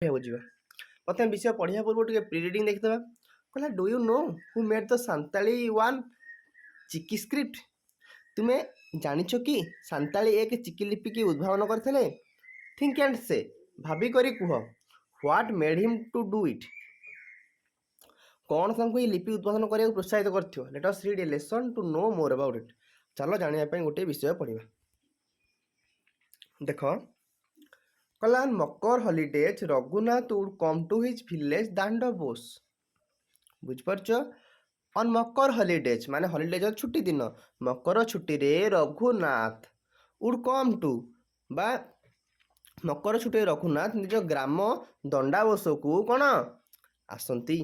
बुझा प्रथम विषय पढ़िया पूर्व टे प्री रिडिंग देखिदेवा कहला do you know who made the Santali Ol Chiki script तुम्हें जानिछ कि सांताली एक चिकी लिपि की उद्भावन करते थिंक एंड से भाभी करी कुह what made him to do it कौन तांको ये लिपि उद्भावन करने प्रोत्साहित करथियो let us read a lesson to know more about it चलो जानिया ପାଇଁ गोटे विषय पढ़िबा देखो कहला Makar holidays Raghunath would come to his village दांड बोस बुझिपारछ ऑन मकर हॉलीडेज माने हॉलीडेज छुट्टी दिन मकर छुट्टी रे रघुनाथ वुड कम टू बा मकर छुट्टी रघुनाथ निज ग्राम दंडाबोस को कौन आसंती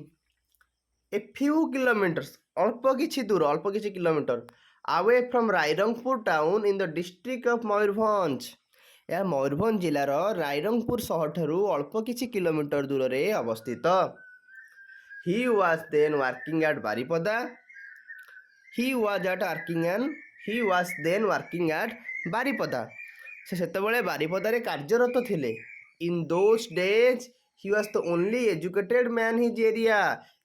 ए फ्यू किलोमीटर्स अल्प किछि दूर अल्प किछि kilometre away from Rairangpur town in the district of Mayurbhanj यह मयूरभंज जिलार रायरंगपुर सहर ठारू अल्प किछि किलोमीटर दूर रे अवस्थित he was then working at Baripada he was then working at Baripada से सेतेबेले बारिपदारे कार्यरत थिले in those days he was the only educated man his area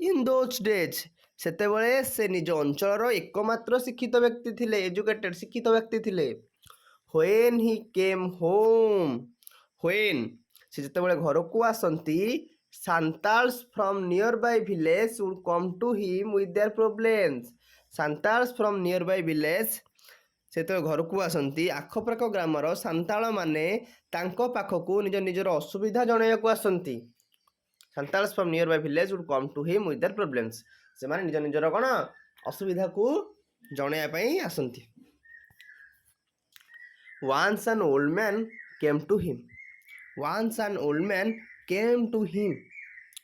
in those days सेतेबेले से निज अंचलर एकमात्र शिक्षित व्यक्ति थिले एजुकेटेड शिक्षित व्यक्ति थिले when he came home when से जेतेबेले घर को आसंती Santals from near by village would come to him with their problems Santals from near by village से घर को आसंती आखपाख ग्रामर सांताल माने तांको पाखकू निज निजर असुविधा जणाइବାକୁ आसंती Santals from near by village would come to him with their problems से माने निज निजर कोन असुविधा को जणाइया पई आसंती Once an old man came to him. Once an old man came to him.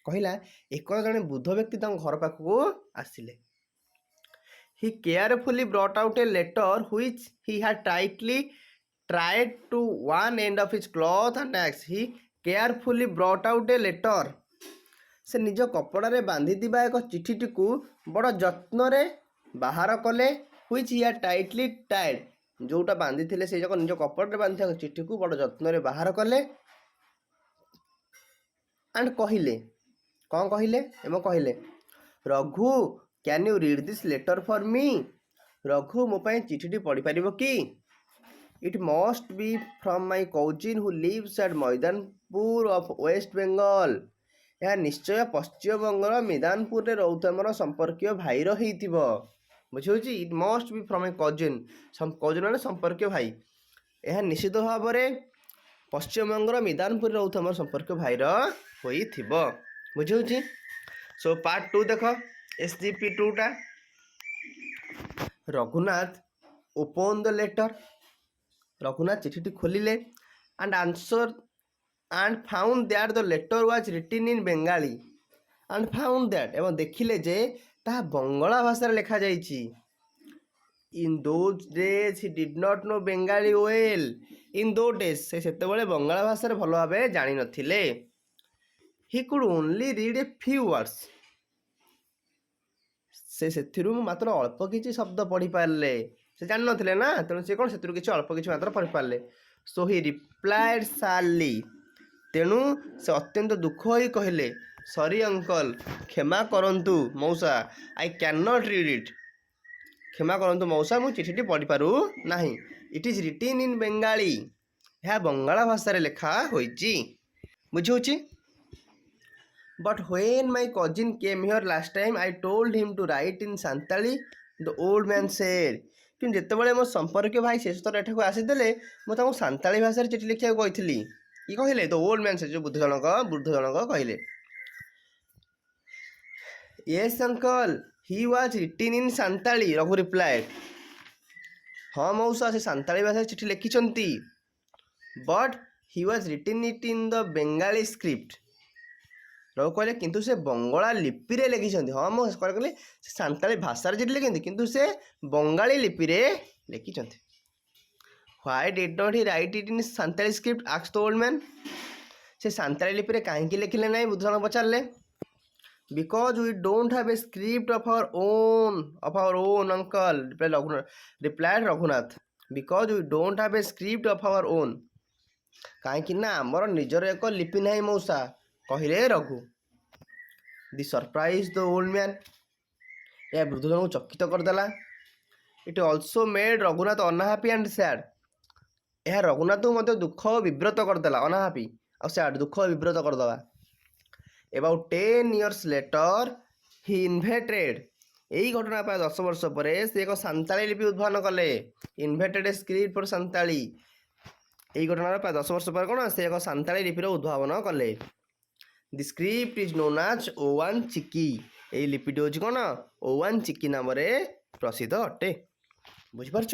कहला एक जने बुद्ध व्यक्ति तांको घर पाखକୁ आसिले He carefully brought out a letter which he had tightly tied to one end of his cloth and asked. He carefully brought out a letter. से निज कपड़ारे बांधी दिबा एक चिठीटी को बड़ जत्न रे बाहर कले which he had tightly tied जोटा बांधी थे से जाक निज कपड़े बांधी चिठी को बड़ जत्न रे बाहर कले एंड कहले कौन कहले एम कहले Raghu can you read this letter for me Raghu मो पाई चिठीटी पढ़ी पारिबो कि it must be from my cousin who lives at Maidanpur of West Bengal यह निश्चय पश्चिम बंगाल मैदानपुर रे रहउता हमर संपर्कीय भाई रहिथिबो बुझे it must be from A cousin cousin संपर्क भाई यह निश्चित भाव में पश्चिमबंगर मैदानपुर रोथ आम संपर्क भाईर हो बुझे सो पार्ट 2 देख SGP2 टा Raghunath open the letter Raghunath चिठी खोलिले and answer and found that the letter was written in Bengali and found that एवं देखिले जे ता बंगला भाषा लिखा जाइछि in those days he did not know Bengali well in those days से सेतेबेले बंगला भाषा भल भाव जानि नथिले he could only read a few words से सेथिरु मात्र अल्प किछि शब्द पढ़ी पारले से जानि नथिले ना तेणु से कोन सेथिरु किछि अल्प किछि मात्र पढ़ी पारले सो ही रिप्लाइड साली तेणु से अत्यंत दुख होई कहले सॉरी अंकल क्षमा करंतु मौसा I can not read it क्षमा करंतु मौसा मु चिठीटी पढ़ी पारू नाही it is written in Bengali यह बंगाला भाषा रे लिखा होईची बुझौची but when my cousin came here last time I told him to write in Santali the old man said कि जेतेबेले मो संपर्क भाई शेष थर एठाको आसीदेले मो ताको सांताली भाषा रे चिठी लिखिया कहितली ई कहिले द ओल्ड मैन से जो बुद्ध जनक कहिले Yes uncle, he was written in Santali Raghu replied हाँ मौसा से सांताली भाषा चिठी लिखिछंती but he was written it in the Bengali script Raghu कहले किंतु से बंगला लिपि रे लिखिछंती हाँ मो कहले से सांताली भाषा रे चिठी लिखिछंती किंतु से बंगाली लिपि रे लिखिछंती why did not he write it in Santali script asked the old man से सांताली लिपि रे काहे कि लिखिले नाही बुद्ध जनक पचारले because we don't have a script of our own uncle replied Raghunath because we don't have a script of our own कहीं ना आमर निजर एक लिपि ना मौसा କହିଲେ Raghu. The surprise the old man, ଏହା ବୃଦ୍ଧ ଜଣଙ୍କୁ ଚକିତ କରିଦେଲା। It also made Raghunath unhappy and sad, ଏହା ରଘୁନାଥଙ୍କୁ ମଧ୍ୟ ଦୁଃଖ ଓ ବିବ୍ରତ କରିଦେଲା। ଅନହାପି ଆଉ ସ୍ୟାଡ୍, ଦୁଃଖ ଓ ବିବ୍ରତ କରିଦେବା। ଏବାଉଟ୍ 10 years later ହି ଇନଭେଣ୍ଟେଡ୍, ଏହି ଘଟଣା ପ୍ରାୟ 10 ବର୍ଷ ପରେ ସେ ଏକ ସାନ୍ତାଳୀ ଲିପି ଉଦ୍ଭାବନ କଲେ। ଇନଭେଣ୍ଟେଡ୍ ସ୍କ୍ରିପ୍ଟ ଫର ସାନ୍ତାଳୀ, ଏହି ଘଟଣାର ପ୍ରାୟ 10 ବର୍ଷ ପରେ କ'ଣ ସେ ଏକ ସାନ୍ତାଳୀ ଲିପିର ଉଦ୍ଭାବନ କଲେ। ଦି script is known as ଓୱାନ୍ Chiki, ଏହି ଲିପିଟି ହେଉଛି କ'ଣ ଓୱାନ୍ ଚିକି ନାମରେ ପ୍ରସିଦ୍ଧ ଅଟେ। ବୁଝିପାରୁଛ?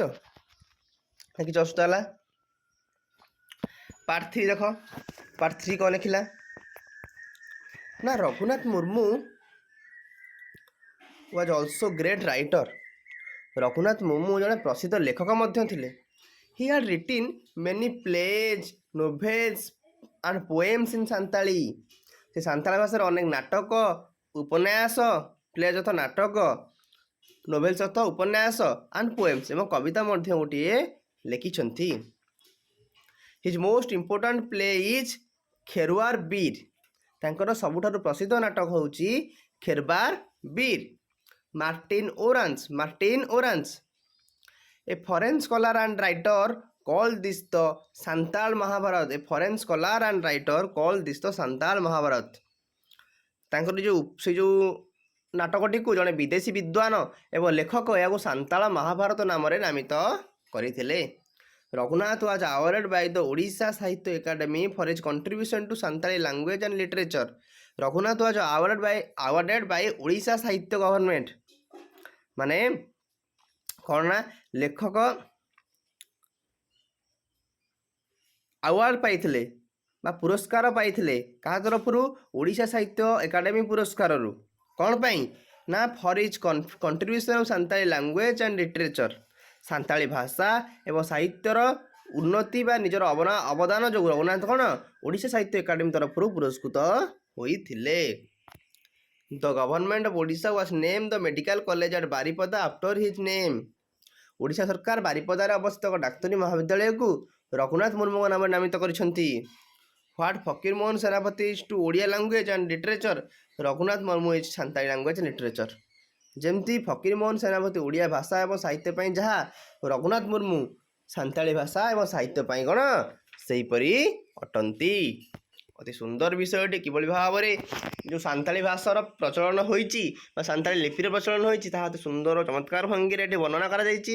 କିଛି ଅସୁବିଧା ହେଲା? ପାର୍ଟ 3 ଦେଖ। ପାର୍ଟ 3 କ'ଣ ଲେଖିଲା ନା Raghunath Murmu was also great writer. Raghunath Murmu ଜଣେ ପ୍ରସିଦ୍ଧ ଲେଖକ ମଧ୍ୟ ଥିଲେ। He had written many plays, novels and poems in Santali, ସେ ସାନ୍ତାଳୀ ଭାଷାରେ ଅନେକ ନାଟକ, ଉପନ୍ୟାସ, ପ୍ଲେଜ୍ ଅର୍ଥ ନାଟକ, ନୋଭେଲ୍ସ ଅର୍ଥ ଉପନ୍ୟାସ, ଆଣ୍ଡ ପୋଏମ୍ସ ଏବଂ କବିତା ମଧ୍ୟ ଗୋଟିଏ ଲେଖିଛନ୍ତି। His most important play is Kherwar Bir, ତାଙ୍କର ସବୁଠାରୁ ପ୍ରସିଦ୍ଧ ନାଟକ ହେଉଛି Kherbar Bir. Martin Orans a foreign scholar and writer called this the Santal Mahabharat, a foreign scholar and writer called this the Santal Mahabharat. ତାଙ୍କର ସେ ଯେଉଁ ନାଟକଟିକୁ ଜଣେ ବିଦେଶୀ ବିଦ୍ୱାନ ଏବଂ ଲେଖକ ଏହାକୁ ସାନ୍ତାଳ ମହାଭାରତ ନାମରେ ନାମିତ କରିଥିଲେ। Raghunath was awarded by the Odisha Sahitya Academy for his contribution to Santali language and literature. Raghunath was awarded by Odisha Sahitya government, ମାନେ କ'ଣ ନା ଲେଖକ ଆୱାର୍ଡ଼ ପାଇଥିଲେ ବା ପୁରସ୍କାର ପାଇଥିଲେ। କାହା ତରଫରୁ? ଓଡ଼ିଶା ସାହିତ୍ୟ ଏକାଡେମୀ ପୁରସ୍କାରରୁ। କ'ଣ ପାଇଁ? ନା for his contribution of Santali language and literature, Santali ଭାଷା ଏବଂ ସାହିତ୍ୟର ଉନ୍ନତି ବା ନିଜର ଅବଦାନ ଯୋଗୁଁ ରଘୁନାଥ କ'ଣ ଓଡ଼ିଶା ସାହିତ୍ୟ ଏକାଡେମୀ ତରଫରୁ ପୁରସ୍କୃତ ହୋଇଥିଲେ। ଦ government of Odisha was name the medical college at Baripada after his name, Odisha ସରକାର ବାରିପଦାରେ ଅବସ୍ଥିତ ଏକ ଡାକ୍ତରୀ ମହାବିଦ୍ୟାଳୟକୁ ରଘୁନାଥ ମୁର୍ମୁଙ୍କ ନାମରେ ନାମିତ କରିଛନ୍ତି। What Fakir Mohan Senapati is to Odia language and literature, Raghunath Murmu is Santali language and literature. ଯେମିତି ଫକୀର ମୋହନ ସେନାପତି ଓଡ଼ିଆ ଭାଷା ଏବଂ ସାହିତ୍ୟ ପାଇଁ, ଯାହା ରଘୁନାଥ ମୁର୍ମୁ ସାନ୍ତାଳୀ ଭାଷା ଏବଂ ସାହିତ୍ୟ ପାଇଁ କ'ଣ ସେହିପରି ଅଟନ୍ତି। ଅତି ସୁନ୍ଦର ବିଷୟଟି, କିଭଳି ଭାବରେ ଯେଉଁ ସାନ୍ତାଳୀ ଭାଷାର ପ୍ରଚଳନ ହୋଇଛି ବା ସାନ୍ତାଳୀ ଲିପିର ପ୍ରଚଳନ ହୋଇଛି ତାହା ଅତି ସୁନ୍ଦର ଚମତ୍କାର ଭଙ୍ଗୀରେ ଏଠି ବର୍ଣ୍ଣନା କରାଯାଇଛି।